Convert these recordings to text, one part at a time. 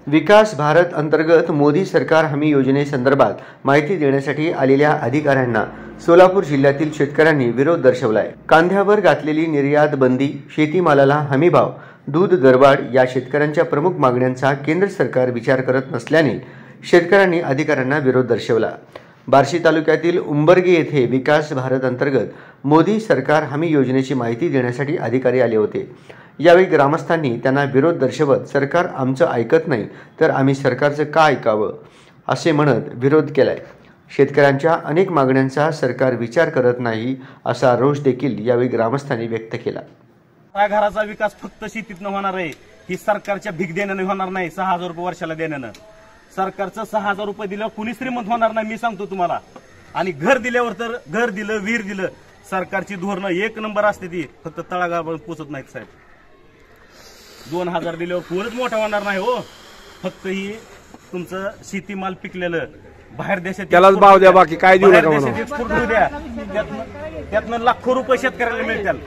विकास भारत अंतर्गत मोदी सरकार हमी योजनेसंदर्भात माहिती देण्यासाठी आलेल्या अधिकाऱ्यांना सोलापूर जिल्ह्यातील शेतकऱ्यांनी विरोध दर्शवलाय। कांद्यावर घातलेली निर्यात बंदी, शेतीमालाला हमीभाव, दूध दरवाढ या शेतकऱ्यांच्या प्रमुख मागण्यांचा केंद्र सरकार विचार करत नसल्याने शेतकऱ्यांनी अधिकाऱ्यांना विरोध दर्शवला। बार्शी तालुक्यातील उंबरगे येथे विकास भारत अंतर्गत मोदी सरकार हमी योजनेची माहिती देण्यासाठी अधिकारी आले होते। यावेळी ग्रामस्थांनी त्यांना विरोध दर्शवत सरकार आमचं ऐकत नाही तर आम्ही सरकारचं का ऐकावं असे म्हणत विरोध केलाय। शेतकऱ्यांच्या अनेक मागण्यांचा सरकार विचार करत नाही असा रोष देखील यावेळी ग्रामस्थांनी व्यक्त केला। घराचा विकास फक्त शेतीतनं होणार आहे, ही सरकारच्या भीक देण्याने होणार नाही। 6,000 रुपये वर्षाला देण्यानं सरकारचं 6,000 रुपये दिल्यावर कुणी श्रीमंत होणार नाही, मी सांगतो तुम्हाला। आणि घर दिल्यावर तर घर दिलं, विहीर दिलं, सरकारची धोरणं एक नंबर असते, ती फक्त तळागाळापर्यंत पोहोचत नाहीत साहेब। 2,000 दिल्यावर कोणच मोठा होणार नाही हो, फक्त ही तुमचं शेतीमाल पिकलेलं बाहेर देशात त्यालाच भाव द्या, बाकी काय देऊ नका म्हणून एक्सपोर्ट करू द्या। त्यातनं लाखो रुपये शेतकऱ्याला मिळतील,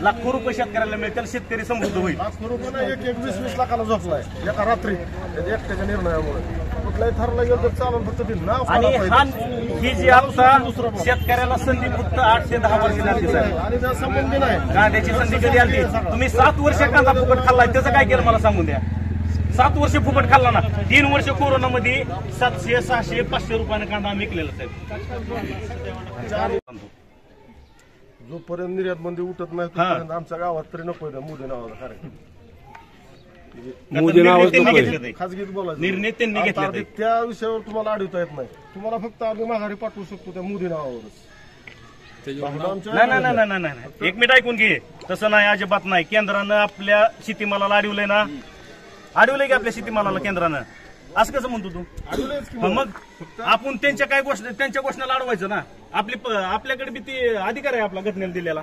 लाखो रुपये शेतकऱ्याला मिळतील, शेतकरी समृद्ध होईल। लाखो रुपये नाही, 20-20 लाखाला झोपलाय एका रात्री एकट्याच्या निर्णयामुळे। कुठलाही ठरला गेलं तर चालून फक्त दिलं ना। आणि ही जी आता शेतकऱ्याला संधी फक्त 8 ते 10 वर्ष लागली साहेब, आणि त्या संबंधी नाही कांद्याची संधी कधी आली? तुम्ही 7 वर्ष कांदा फुकट खाल्लाय, त्याचं काय केलं मला सांगून द्या। 7 वर्ष फुकट खाल्ला ना, 3 वर्ष कोरोनामध्ये 700, 600, 500 रुपयाने कांदा विकलेला साहेब। जोपर्यंत निर्यात बंदी उठत नाही तोपर्यंत आमच्या गावात तरी नको मोदी नावाचा कार्यक्रम। मोदी नावाचा खासगीत बोलायचं निर्णय त्यांनी घेतला, त्या विषयावर तुम्हाला अडवता येत नाही। तुम्हाला फक्त आम्ही माघारी पाठवू शकतो त्या मोदी नावावरच। नाही नाही, एक मिनिट ऐकून घे, तसं नाही, अजिबात नाही। केंद्रानं आपल्या शेतीमालाला अडवलंय ना, अडवलंय की आपल्या शेतीमालाला केंद्रानं, असं कसं म्हणतो तू? मग आपण त्यांच्या घोषणाला अडवायचं ना, आपल्याकडे बी ते अधिकार आहे आपला घटनेला दिलेला।